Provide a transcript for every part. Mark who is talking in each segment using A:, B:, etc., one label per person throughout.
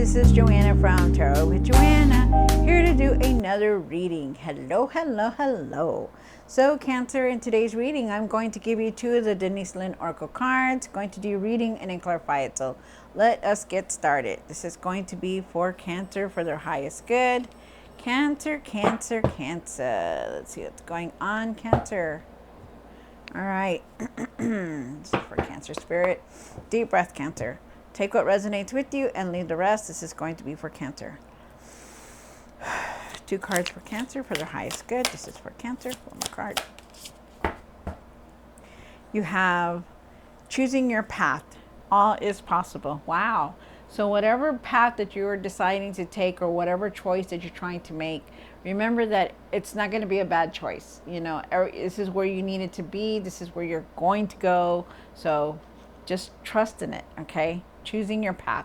A: this is Joanna from Tarot with Joanna, here to do another reading. Hello, hello, hello. So Cancer, in today's reading, I'm going to give you two of the Denise Lynn Oracle cards, going to do reading and then clarify it. So let us get started. This is going to be for Cancer for their highest good. Cancer, Cancer, Cancer. Let's see what's going on, Cancer. All right. This is for Cancer Spirit. Deep breath, Cancer. Take what resonates with you and leave the rest. This is going to be for Cancer. Two cards for Cancer for their highest good. This is for Cancer. One more card. You have choosing your path. All is possible. Wow. So whatever path that you're deciding to take or whatever choice that you're trying to make, remember that it's not going to be a bad choice. You know, this is where you need it to be. This is where you're going to go. So just trust in it, okay? Choosing your path.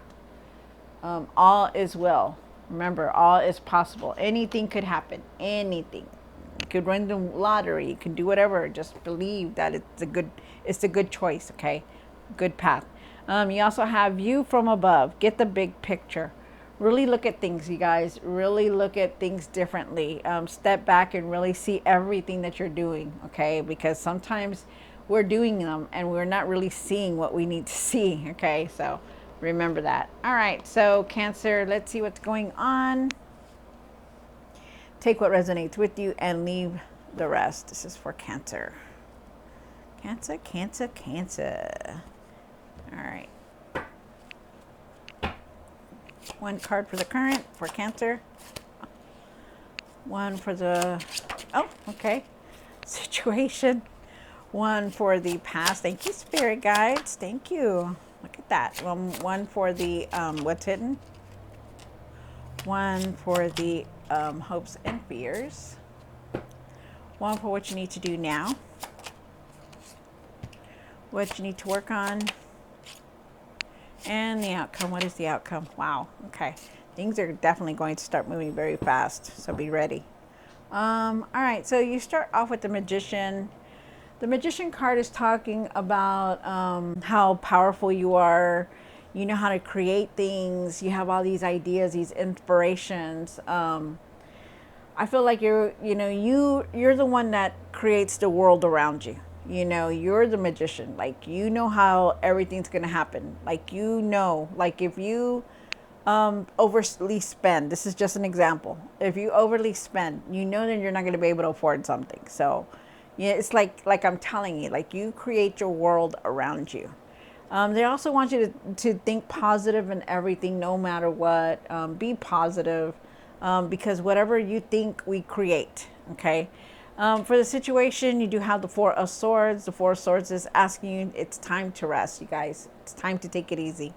A: All is well. Remember, all is possible. Anything could happen. Anything. You could win the lottery. You can do whatever. Just believe that it's a good choice, okay? Good path. You also have view from above. Get the big picture. Really look at things, you guys. Really look at things differently. Step back and really see everything that you're doing, okay? Because sometimes we're doing them and we're not really seeing what we need to see, okay? So remember that. All right, so Cancer, let's see what's going on. Take what resonates with you and leave the rest. This is for Cancer. Cancer, Cancer, Cancer. All right. One card for the current for Cancer. One for the, situation. One for the past. Thank you, Spirit Guides. Thank you. Look at that. One for the what's hidden. One for the hopes and fears. One for what you need to do now. What you need to work on. And the outcome. What is the outcome? Wow. Okay. Things are definitely going to start moving very fast. So be ready. All right. So you start off with the Magician. The Magician card is talking about how powerful you are. You know how to create things. You have all these ideas, these inspirations. I feel like you're the one that creates the world around you. You know, you're the magician. Like, you know how everything's going to happen. Like, you know, like if you overly spend, this is just an example. If you overly spend, you know that you're not going to be able to afford something. So, yeah, it's like I'm telling you, like you create your world around you. They also want you to think positive in everything, no matter what. Be positive, because whatever you think, we create. Okay. For the situation, you do have the Four of Swords. The Four of Swords is asking you, it's time to rest, you guys. It's time to take it easy.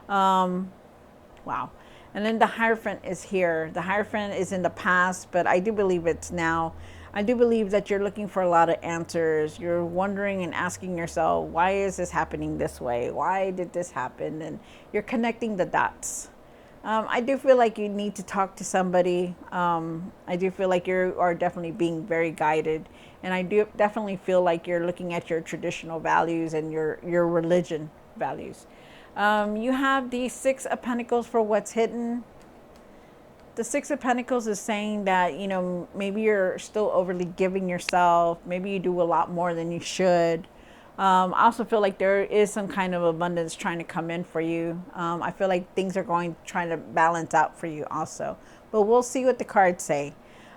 A: Wow. And then the Hierophant is here. The Hierophant is in the past, but I do believe it's now. I do believe that you're looking for a lot of answers. You're wondering and asking yourself, why is this happening this way? Why did this happen? And you're connecting the dots. I do feel like you need to talk to somebody. I do feel like you are definitely being very guided. And I do definitely feel like you're looking at your traditional values and your religion values. You have the Six of Pentacles for what's hidden. The Six of Pentacles is saying that, you know, maybe you're still overly giving yourself. Maybe you do a lot more than you should. I also feel like there is some kind of abundance trying to come in for you. I feel like things are trying to balance out for you also. But we'll see what the cards say.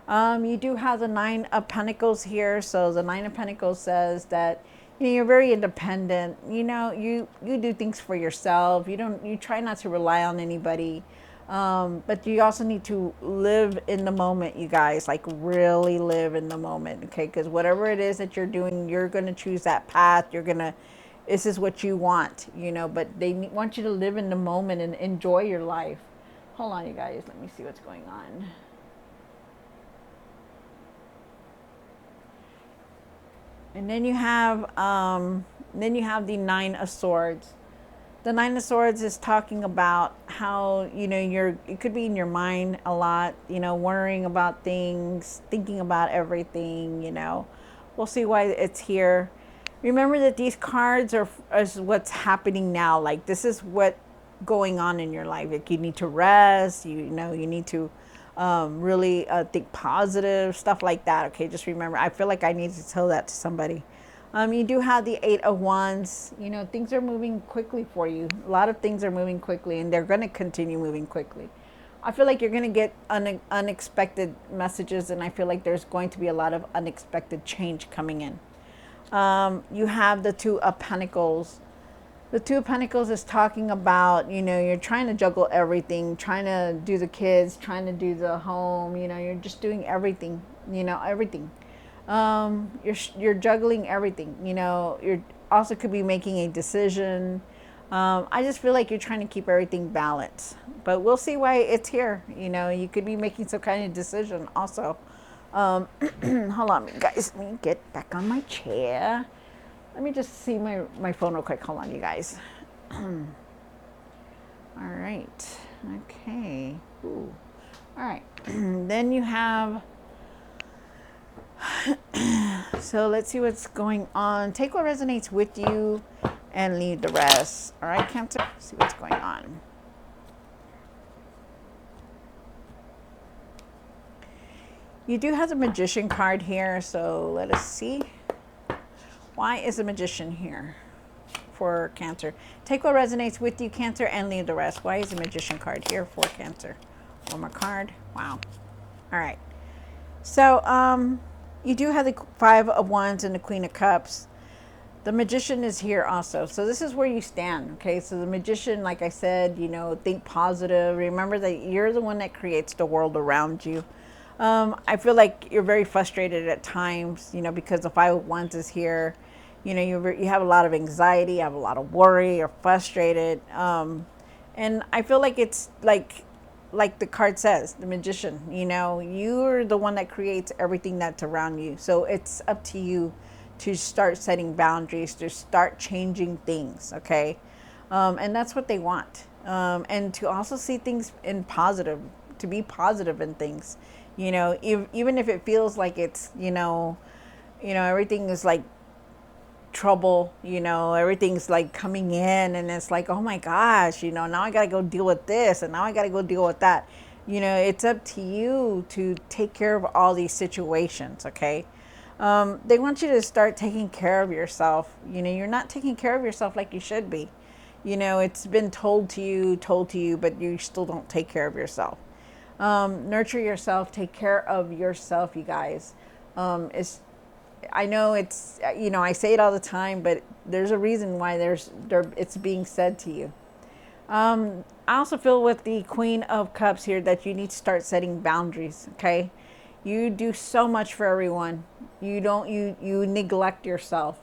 A: You do have the Nine of Pentacles here. So the Nine of Pentacles says that, you know, you're very independent. You know, you do things for yourself. You try not to rely on anybody. But you also need to live in the moment, you guys, like really live in the moment, okay? Because whatever it is that you're doing, you're going to choose that path. This is what you want, you know, but they want you to live in the moment and enjoy your life. Hold on, you guys. Let me see what's going on. And then you have the Nine of Swords. The Nine of Swords is talking about how, you know, it could be in your mind a lot, you know, worrying about things, thinking about everything, you know. We'll see why it's here. Remember that these cards is what's happening now. Like, this is what going on in your life. Like you need to rest, you know, you need to really think positive, stuff like that. Okay, just remember, I feel like I need to tell that to somebody. You do have the 8 of Wands. You know, things are moving quickly for you. A lot of things are moving quickly, and they're going to continue moving quickly. I feel like you're going to get unexpected messages, and I feel like there's going to be a lot of unexpected change coming in. You have the Two of Pentacles. The Two of Pentacles is talking about, you know, you're trying to juggle everything, trying to do the kids, trying to do the home, you know, you're just doing everything, you know, everything. You're juggling everything, you know, you're also could be making a decision. I just feel like you're trying to keep everything balanced, but we'll see why it's here. You know, you could be making some kind of decision also. Hold on, guys, let me get back on my chair. Let me just see my phone real quick. Hold on, you guys. All right. Okay. Ooh. All right. Then you have, so let's see what's going on. Take what resonates with you and leave the rest. All right, Cancer? See what's going on. You do have the Magician card here, so let us see. Why is the Magician here for Cancer? Take what resonates with you, Cancer, and leave the rest. Why is the Magician card here for Cancer? One more card. Wow. All right. So you do have the 5 of Wands and the Queen of Cups. The Magician is here also. So this is where you stand, okay? So the Magician, like I said, you know, think positive. Remember that you're the one that creates the world around you. I feel like you're very frustrated at times, you know, because the 5 of Wands is here. You know, you have a lot of anxiety, you have a lot of worry, you're frustrated. And I feel like it's like the card says, the Magician, you know, you're the one that creates everything that's around you. So it's up to you to start setting boundaries, to start changing things, okay? And that's what they want. And to also see things in positive, to be positive in things. You know, even if it feels like it's, you know, everything is like trouble, you know, everything's like coming in and it's like, oh my gosh, you know, now I got to go deal with this and now I got to go deal with that. You know, it's up to you to take care of all these situations, okay? They want you to start taking care of yourself. You know, you're not taking care of yourself like you should be. You know, it's been told to you, but you still don't take care of yourself. Nurture yourself, take care of yourself, you guys. I know it's, you know, I say it all the time, but there's a reason why it's being said to you. I also feel with the Queen of Cups here that you need to start setting boundaries, okay? You do so much for everyone. You neglect yourself.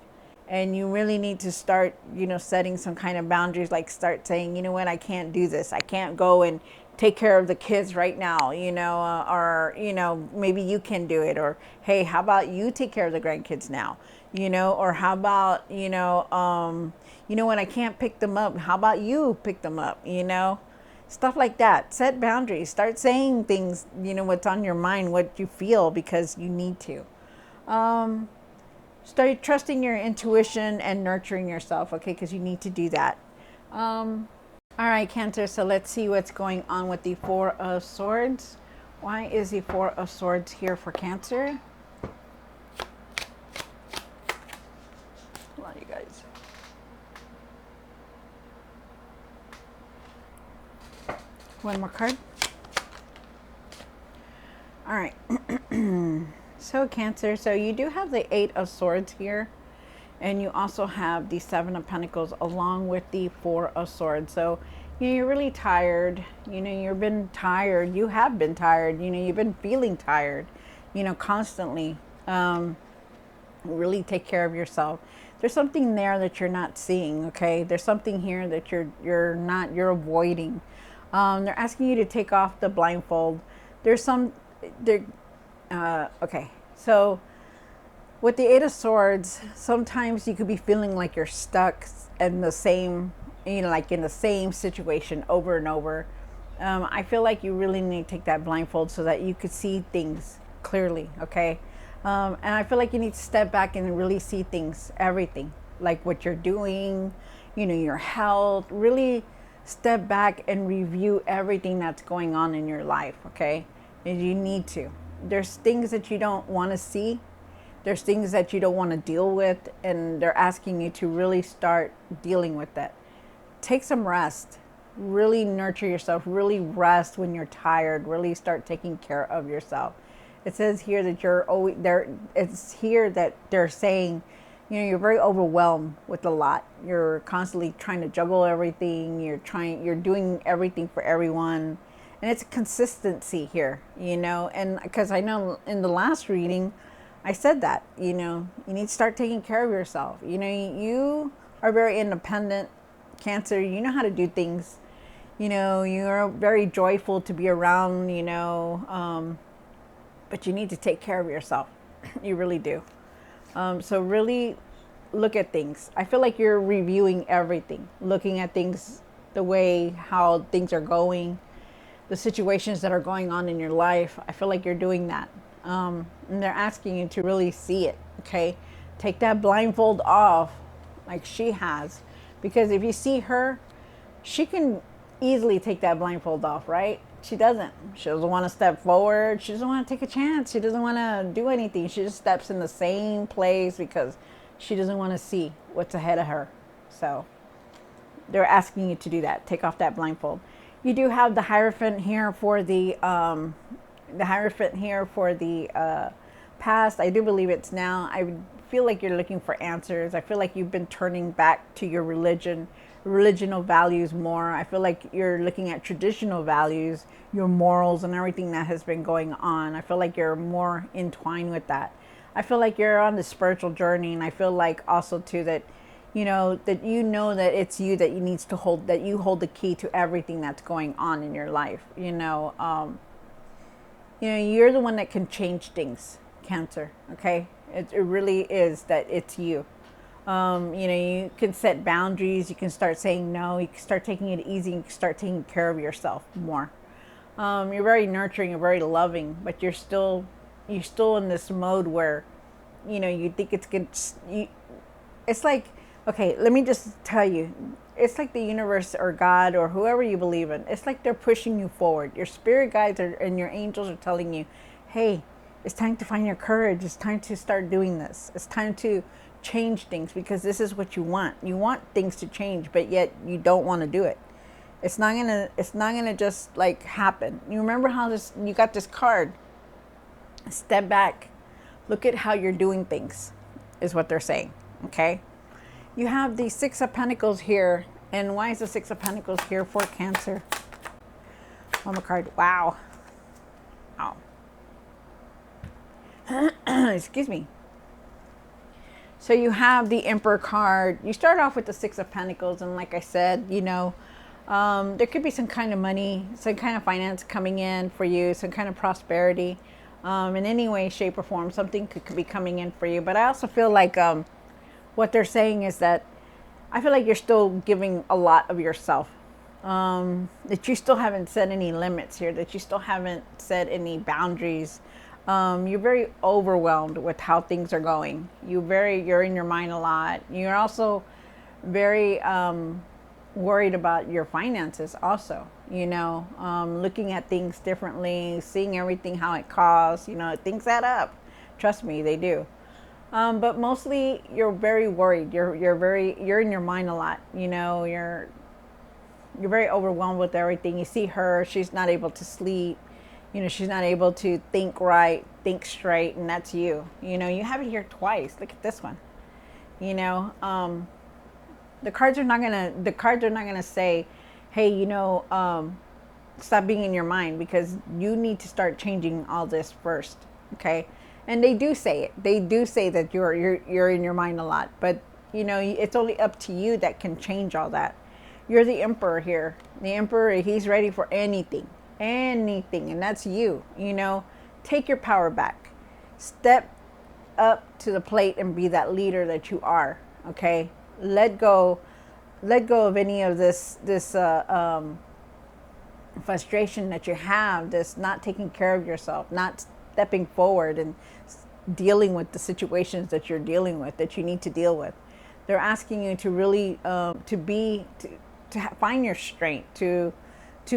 A: And you really need to start, you know, setting some kind of boundaries, like start saying, you know what, I can't do this. I can't go and take care of the kids right now, you know, or, you know, maybe you can do it. Or, hey, how about you take care of the grandkids now, you know, or how about, you know, when I can't pick them up, how about you pick them up, you know, stuff like that. Set boundaries, start saying things, you know, what's on your mind, what you feel, because you need to. Start trusting your intuition and nurturing yourself, okay, because you need to do that. All right, Cancer, so let's see what's going on with the 4 of Swords. Why is the 4 of Swords here for Cancer? Hold on, you guys. One more card. All right. So Cancer, so you do have the 8 of Swords here. And you also have the 7 of Pentacles along with the 4 of Swords. So, you know, you're really tired. You know, you've been tired. You have been tired. You know, you've been feeling tired, you know, constantly. Really take care of yourself. There's something there that you're not seeing, okay? There's something here that you're avoiding. They're asking you to take off the blindfold. Okay. So, with the 8 of Swords, sometimes you could be feeling like you're stuck in the same, you know, like in the same situation over and over. I feel like you really need to take that blindfold so that you could see things clearly, okay? And I feel like you need to step back and really see things, everything, like what you're doing, you know, your health, really step back and review everything that's going on in your life, okay? And you need to. There's things that you don't want to see. There's things that you don't want to deal with, and they're asking you to really start dealing with that. Take some rest. Really nurture yourself. Really rest when you're tired. Really start taking care of yourself. It says here that you're always there. It's here that they're saying, you're very overwhelmed with a lot. You're constantly trying to juggle everything. You're doing everything for everyone. And it's a consistency here, and because I know in the last reading, I said that, you need to start taking care of yourself. You are very independent, Cancer. You know how to do things. You're very joyful to be around, but you need to take care of yourself. You really do. So really look at things. I feel like you're reviewing everything, looking at things, the way how things are going, the situations that are going on in your life. I feel like you're doing that. And they're asking you to really see it, okay? Take that blindfold off like she has. Because if you see her, she can easily take that blindfold off, right? She doesn't. She doesn't want to step forward. She doesn't want to take a chance. She doesn't want to do anything. She just steps in the same place because she doesn't want to see what's ahead of her. So they're asking you to do that. Take off that blindfold. You do have the Hierophant here for the past. I do believe it's now. I feel like you're looking for answers. I feel like you've been turning back to your religional values more. I feel like you're looking at traditional values, your morals and everything that has been going on. I feel like you're more entwined with that. I feel like you're on the spiritual journey, and I feel like also too that that it's you that you needs to hold, that you hold the key to everything that's going on in your life. You're the one that can change things, Cancer. Okay, it really is that it's you. You can set boundaries. You can start saying no. You can start taking it easy. You can start taking care of yourself more. You're very nurturing. You're very loving, but you're still in this mode where, you think it's good. It's like, okay, let me just tell you, it's like the universe or God or whoever you believe in. It's like they're pushing you forward. Your spirit guides and your angels are telling you, hey, it's time to find your courage. It's time to start doing this. It's time to change things because this is what you want. You want things to change, but yet you don't want to do it. It's not gonna just like happen. You remember how you got this card. Step back. Look at how you're doing things, is what they're saying. Okay? You have the Six of Pentacles here. And why is the Six of Pentacles here for Cancer? One more card. Wow. Wow. Excuse me. So you have the Emperor card. You start off with the Six of Pentacles. And like I said, there could be some kind of money, some kind of finance coming in for you, some kind of prosperity. In any way, shape, or form, something could be coming in for you. But I also feel like what they're saying is that I feel like you're still giving a lot of yourself. That you still haven't set any limits here, that you still haven't set any boundaries. You're very overwhelmed with how things are going. You're in your mind a lot. You're also very worried about your finances also, looking at things differently, seeing everything how it costs, things add up. Trust me, they do. But mostly you're very worried. You're in your mind a lot. You're very overwhelmed with everything. You see her, she's not able to sleep. She's not able to think right, think straight, and that's you. You have it here twice. Look at this one. The cards are not gonna say, hey, stop being in your mind, because you need to start changing all this first. Okay? And they do say it. They do say that you're in your mind a lot, but it's only up to you that can change all that. You're the Emperor here. The Emperor, he's ready for anything, and that's you. Take your power back. Step up to the plate and be that leader that you are. Okay, let go of any of this frustration that you have. This not taking care of yourself, not stepping forward and dealing with the situations that you're dealing with, that you need to deal with. They're asking you to really find your strength, to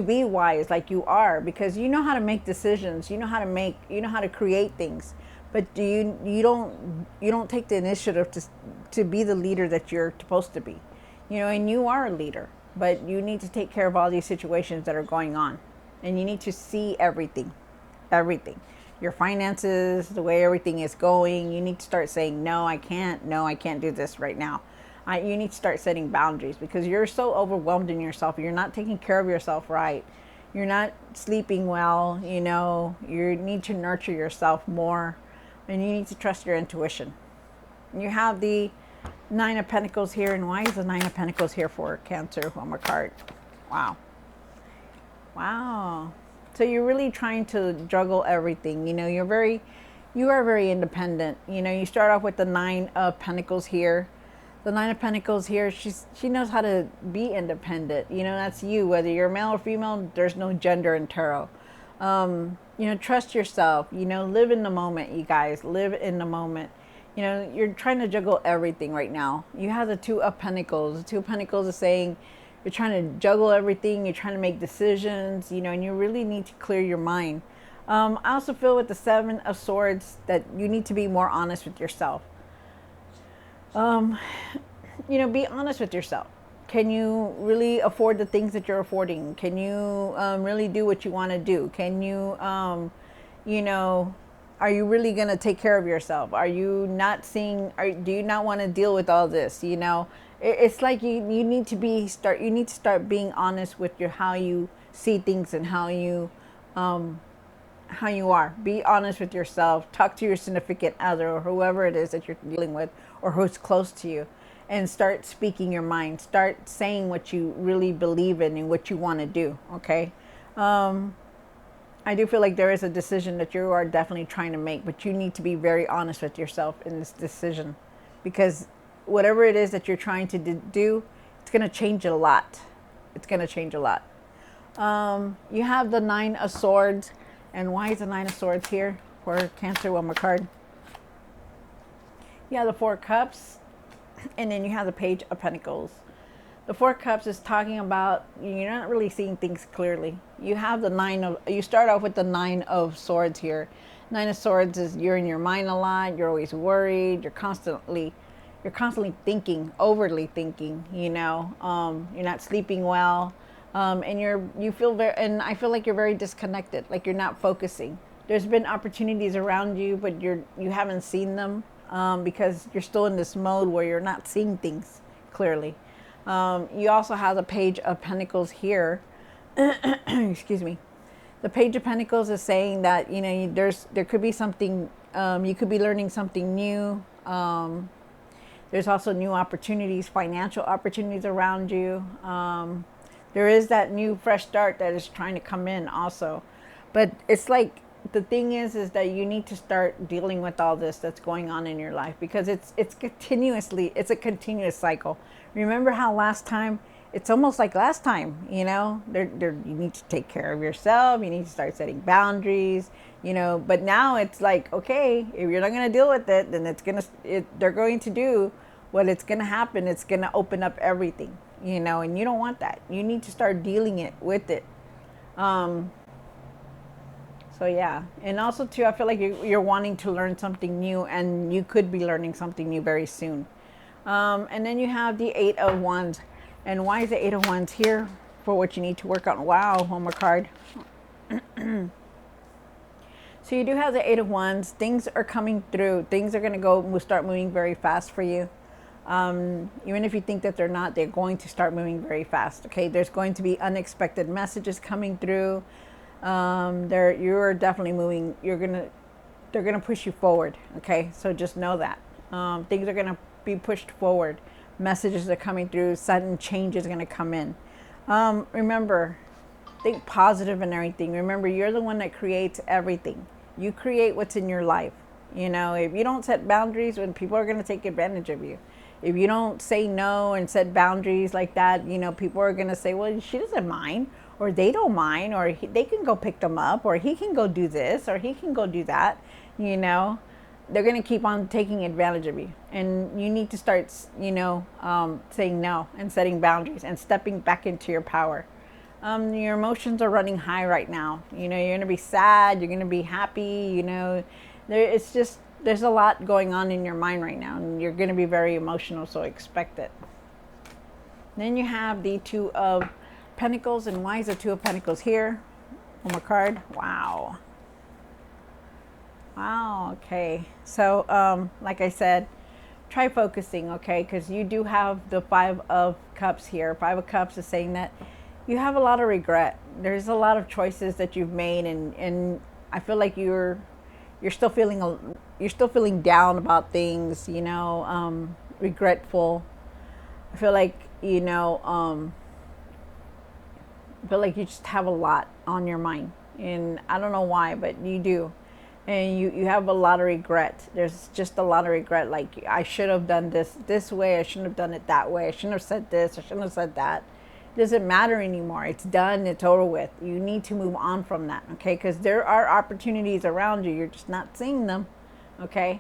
A: be wise like you are, because you know how to make decisions, you know how to create things, but you don't take the initiative to be the leader that you're supposed to be, and you are a leader, but you need to take care of all these situations that are going on, and you need to see everything, your finances, the way everything is going. You need to start saying, no, I can't do this right now. You need to start setting boundaries, because you're so overwhelmed in yourself. You're not taking care of yourself right. You're not sleeping well. You need to nurture yourself more, and you need to trust your intuition. You have the Nine of Pentacles here. And why is the Nine of Pentacles here for Cancer? One more card. Wow. So you're really trying to juggle everything. You are very independent. You start off with the Nine of Pentacles here. The Nine of Pentacles here, she knows how to be independent. That's you. Whether you're male or female, there's no gender in tarot. Trust yourself. Live in the moment, you guys. Live in the moment. You're trying to juggle everything right now. You have the Two of Pentacles. The Two of Pentacles is saying you're trying to juggle everything. You're trying to make decisions, and you really need to clear your mind. I also feel with the Seven of Swords that you need to be more honest with yourself. Be honest with yourself. Can you really afford the things that you're affording? Can you really do what you want to do? Can you, are you really going to take care of yourself? Are you not do you not want to deal with all this? It's like you need to start being honest with how you see things and how you are. Be honest with yourself. Talk to your significant other or whoever it is that you're dealing with or who's close to you, and start speaking your mind. Start saying what you really believe in and what you want to do. Okay. I do feel like there is a decision that you are definitely trying to make, but you need to be very honest with yourself in this decision, because whatever it is that you're trying to do, it's going to change a lot. You have the Nine of Swords. And why is the Nine of Swords here for Cancer? One more card. You have the Four of Cups, and then you have the Page of Pentacles. The Four of Cups is talking about you're not really seeing things clearly. You have you start off with the Nine of Swords here. Nine of Swords is you're in your mind a lot. You're always worried. You're constantly thinking, overly thinking. You're not sleeping well. And I feel like you're very disconnected, like you're not focusing. There's been opportunities around you, but you haven't seen them, because you're still in this mode where you're not seeing things clearly. You also have the Page of Pentacles here. Excuse me. The Page of Pentacles is saying that, there could be something, you could be learning something new. There's also new opportunities, financial opportunities around you. There is that new fresh start that is trying to come in also. But it's like, the thing is that you need to start dealing with all this that's going on in your life, because it's a continuous cycle. Remember how last time, it's almost like last time, you need to take care of yourself. You need to start setting boundaries, but now it's like, okay, if you're not going to deal with it, then they're going to do what it's going to happen. It's going to open up everything. And you don't want that. You need to start dealing with it. So yeah. And also too, I feel like you're wanting to learn something new, and you could be learning something new very soon. And then you have the Eight of Wands. And why is the Eight of Wands here for what you need to work on? Wow, one more card. So you do have the Eight of Wands. Things are coming through. Things are going to start moving very fast for you. Even if you think that they're not, they're going to start moving very fast. Okay, there's going to be unexpected messages coming through. You're definitely moving. They're gonna push you forward. Okay, so just know that things are gonna be pushed forward. Messages are coming through. Sudden change is gonna come in. Remember, think positive and everything. Remember, you're the one that creates everything. You create what's in your life. If you don't set boundaries, when people are gonna take advantage of you. If you don't say no and set boundaries like that, people are going to say, well, she doesn't mind, or they don't mind, or they can go pick them up, or he can go do this, or he can go do that, they're going to keep on taking advantage of you, and you need to start, saying no and setting boundaries and stepping back into your power. Your emotions are running high right now. You're going to be sad, you're going to be happy, there's a lot going on in your mind right now, and you're going to be very emotional, so expect it. Then you have the Two of Pentacles, and why is the Two of Pentacles here? One more card. Wow. Wow, okay. So, like I said, try focusing, okay? Because you do have the Five of Cups here. Five of Cups is saying that you have a lot of regret. There's a lot of choices that you've made, and I feel like you're still feeling down about things, regretful. I feel like, I feel like you just have a lot on your mind, and I don't know why, but you do. And you have a lot of regret. There's just a lot of regret. Like, I should have done this way. I shouldn't have done it that way. I shouldn't have said this. I shouldn't have said that. It doesn't matter anymore. It's done. It's over with. You need to move on from that, okay? Because there are opportunities around you. You're just not seeing them, okay?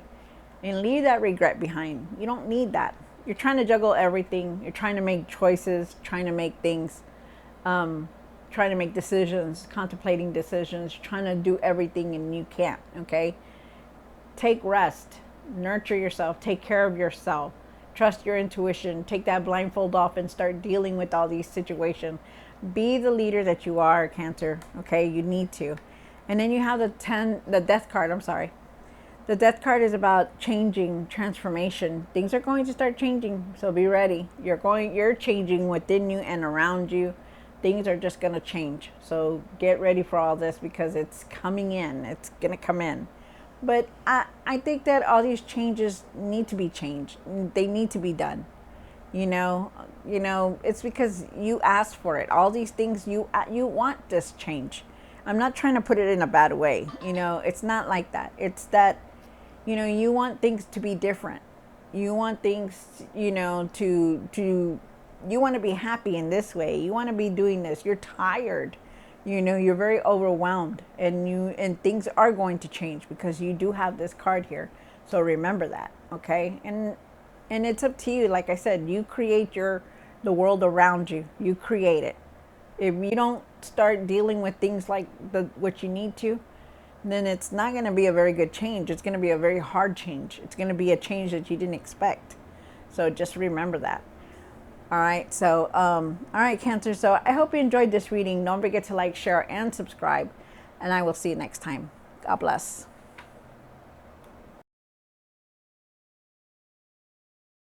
A: And leave that regret behind. You don't need that. You're trying to juggle everything. You're trying to make choices, trying to make things, trying to make decisions, contemplating decisions, trying to do everything, and you can't, okay? Take rest, nurture yourself, take care of yourself, trust your intuition, take that blindfold off and start dealing with all these situations. Be the leader that you are, Cancer, okay? You need to. And then you have the Death card, I'm sorry. The Death card is about changing, transformation. Things are going to start changing, so be ready. You're changing within you and around you. Things are just going to change. So get ready for all this, because it's coming in. It's going to come in. But I think that all these changes need to be changed. They need to be done. It's because you asked for it. All these things, you want this change. I'm not trying to put it in a bad way. It's not like that. It's that, you want things to be different. You want things, you want to be happy in this way. You want to be doing this. You're tired. You're very overwhelmed, and things are going to change because you do have this card here. So remember that, okay? And it's up to you. Like I said, you create the world around you. You create it. If you don't start dealing with things like what you need to, then it's not going to be a very good change. It's going to be a very hard change. It's going to be a change that you didn't expect. So just remember that. All right, so, all right, Cancer. So I hope you enjoyed this reading. Don't forget to like, share, and subscribe. And I will see you next time. God bless.